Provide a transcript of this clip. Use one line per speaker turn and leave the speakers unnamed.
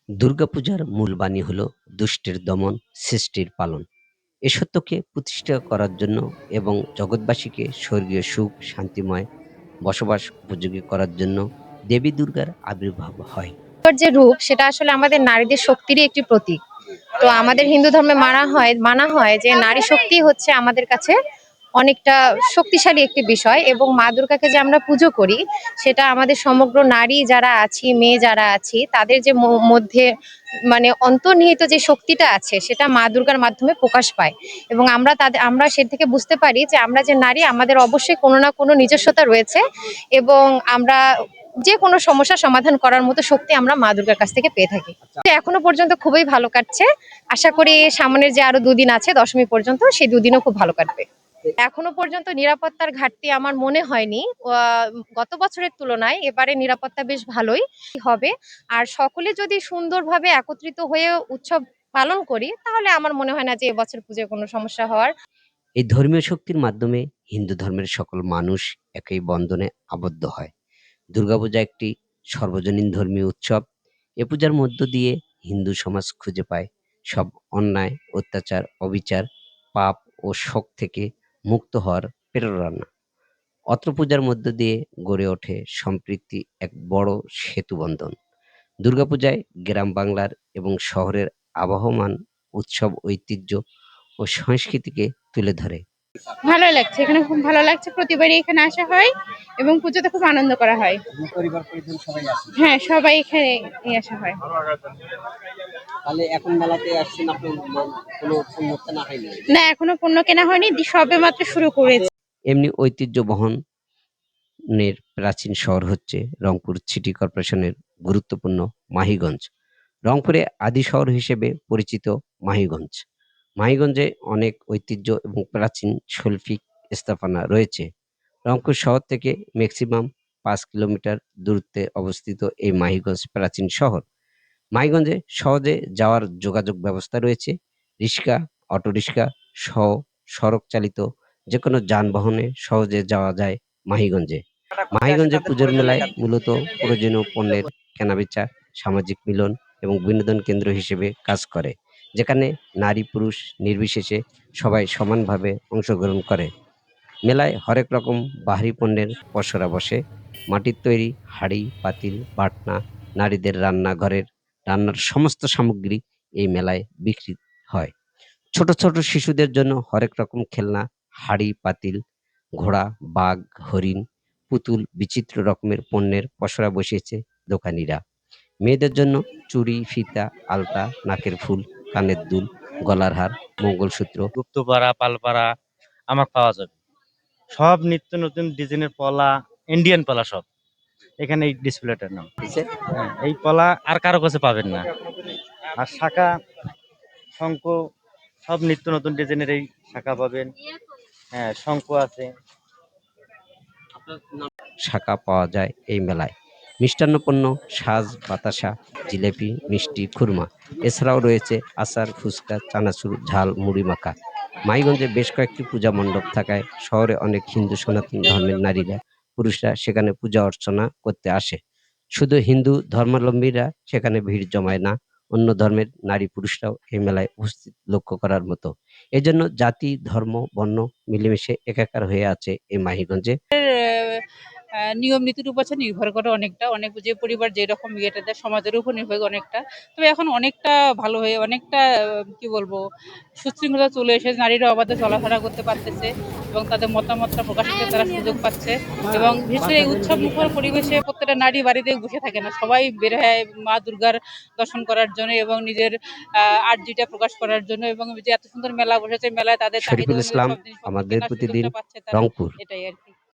দুর্গাপূজার মূল বাণী হল দুষ্টের দমন, সৃষ্টির পালন। এ সত্যকে প্রতিষ্ঠা করার জন্য এবং জগৎবাসীকে স্বর্গীয় সুখ, শান্তিময় বসবাস উপযোগী করার জন্য দেবী দুর্গার আবির্ভাব হয়।
ওর যে রূপ সেটা আসলে আমাদের নারীদের শক্তিরই একটি প্রতীক। তো আমাদের হিন্দু ধর্মে মানা হয় যে নারী শক্তি হচ্ছে আমাদের কাছে অনেকটা শক্তিশালী একটি বিষয়, এবং মা দুর্গাকে যে আমরা পুজো করি সেটা আমাদের সমগ্র নারী যারা আছি, মেয়ে যারা আছি, তাদের যে মধ্যে মানে অন্তর্নিহিত যে শক্তিটা আছে সেটা মা দুর্গার মাধ্যমে প্রকাশ পায়। এবং আমরা সে থেকে বুঝতে পারি যে আমরা যে নারী, আমাদের অবশ্যই কোনো না কোনো নিজস্বতা রয়েছে, এবং আমরা যে কোনো সমস্যার সমাধান করার মতো শক্তি আমরা মা দুর্গার কাছ থেকে পেয়ে থাকি। এখনো পর্যন্ত খুবই ভালো কাটছে। আশা করি সামনের যে আরো দুদিন আছে, দশমী পর্যন্ত, সেই দুদিনও খুব ভালো কাটবে। এখনো পর্যন্ত নিরাপত্তার ঘাটতি আমার মনে হয়নি। গত বছরের তুলনায় এবারে নিরাপত্তা বেশ ভালোই হবে। আর সকলে যদি সুন্দরভাবে একত্রিত হয়ে উৎসব পালন করি, তাহলে আমার মনে হয় না যে এবছর পুজোয় কোনো সমস্যা হওয়ার।
এই ধর্মীয় শক্তির মাধ্যমে হিন্দু ধর্মের সকল মানুষ একই বন্ধনে আবদ্ধ হয়। দুর্গাপূজা একটি সর্বজনীন ধর্মীয় উৎসব। এ পূজার মধ্য দিয়ে হিন্দু সমাজ খুঁজে পায় সব অন্যায়, অত্যাচার, অবিচার, পাপ ও শোক থেকে মুক্ত হওয়ার প্রেরণা। অত্র পূজার মধ্য দিয়ে গড়ে ওঠে সম্প্রীতি এক বড় সেতুবন্ধন। দুর্গাপূজায় গ্রাম বাংলার এবং শহরের আবহমান উৎসব ঐতিহ্য ও সংস্কৃতিকে তুলে ধরে।
ভালো লাগছে, এখানে খুব ভালো লাগছে। প্রতিবারই এখানে আসা হয় এবং পুজোতে খুব আনন্দ করা হয়।
আপনার পরিবার পরিজন সবাই আছে?
হ্যাঁ, সবাই এখানে আসা হয়।
তাহলে এখন মেলাতে আসছেন আপনি, কোনো উন্মুক্ত না হয়নি?
না, এখনো পণ্য কেনা হয়নি, সবে মাত্র শুরু করেছে।
এমনি ঐতিহ্য বহনের প্রাচীন শহর হচ্ছে রংপুর সিটি কর্পোরেশনের গুরুত্বপূর্ণ মাহিগঞ্জ। রংপুরে আদি শহর হিসেবে পরিচিত মাহিগঞ্জ। মাহিগঞ্জে অনেক ঐতিহ্য এবং প্রাচীন শৈল্পিক স্থাপনা রয়েছে। রংপুর শহর থেকে ম্যাক্সিমাম 5 কিলোমিটার দূরত্বে অবস্থিত এই মাহিগঞ্জ প্রাচীন শহর। মাহিগঞ্জে সহজে যাওয়ার যোগাযোগ ব্যবস্থা রয়েছে। রিক্সা, অটোরিক্সা সহ সড়ক চালিত যে কোনো যানবাহনে সহজে যাওয়া যায় মাহিগঞ্জে। মাহিগঞ্জে পুজোর মেলায় মূলত প্রয়োজনীয় পণ্যের কেনাবেচা, সামাজিক মিলন এবং বিনোদন কেন্দ্র হিসেবে কাজ করে, যেখানে নারী পুরুষ নির্বিশেষে সবাই সমানভাবে অংশগ্রহণ করে। মেলায় হরেক রকম বাহারি পণ্যের পসরা বসে। মাটির তৈরি হাঁড়ি, পাতিল, বাটনা, নারীদের রান্নার সমস্ত সামগ্রী এই মেলায় বিক্রি হয়। ছোট ছোট শিশুদের জন্য হরেক রকম খেলনা, হাঁড়ি, পাতিল, ঘোড়া, বাঘ, হরিণ, পুতুল, বিচিত্র রকমের পণ্যের পসরা বসিয়েছে দোকানিরা। মেয়েদের জন্য চুড়ি, ফিতা, আলতা, নাকের ফুল, কানের দুল, গলার হার, মঙ্গলসূত্র।
গুপ্তপাড়া, পালপাড়া আমার পাওয়া যাবে। সব নিত্য নতুন ডিজাইনের পলা, ইন্ডিয়ান পলা সব এখানে এই ডিসপ্লেটার নাম। হ্যাঁ, এই পলা আর কারো কাছে পাবেন না। আর শাঁখা, শঙ্খ সব নিত্য নতুন ডিজাইনের এই শাঁখা পাবেন। হ্যাঁ, শঙ্খ আছে।
শাখা পাওয়া যায় এই মেলায়। মিষ্টান্ন পণ্য, সাজ, বাতাসা, জিলেপি, মিষ্টি, খুরমা। এছাড়াও রয়েছে আচার, ফুচকা, চানাচুর, ঝাল, মুড়ি মাখা। মাইগঞ্জে বেশ কয়েকটি পূজা মণ্ডপ থাকায় শহরে অনেক হিন্দু সনাতন ধর্মের নারীরা, পুরুষরা সেখানে পূজা অর্চনা করতে আসে। শুধু হিন্দু ধর্মাবলম্বীরা সেখানে ভিড় জমায় না, অন্য ধর্মের নারী পুরুষরাও এই মেলায় উপস্থিত লক্ষ্য করার মতো। এজন্য জাতি, ধর্ম, বর্ণ মিলেমিশে একাকার হয়ে আছে এই মাহিগঞ্জে।
নিয়ম নীতির উপর নির্ভর করে অনেকটা, অনেক যে পরিবার যেরকম ইয়েটা দেয় সমাজের উপর নির্ভর করে অনেকটা। তবে এখন অনেকটা ভালো হয়ে অনেকটা কি বলবো সুশৃঙ্খলা চলে এসেছে, নারীরা অবাধে চলাফেরা করতে পারতেছে এবং তাদের মতামতটা প্রকাশ করতে তারা সুযোগ পাচ্ছে। এবং বিশেষ করে এই উৎসব মুখর পরিবেশে প্রত্যেকটা নারী বাড়িতে বসে থাকে না, সবাই বের হয় মা দুর্গার দর্শন করার জন্য এবং নিজের আর্জিটা প্রকাশ করার জন্য। এবং যে এত সুন্দর মেলা বসেছে, মেলায় তাদের চাহিদা
শরীফুল
অনুযায়ী
ইসলাম,
সব জিনিসপত্র
আমাদের
কেনার
প্রতিদিন,
সুযোগটা পাচ্ছে তারা।
রংপুর।
এটাই আর কি।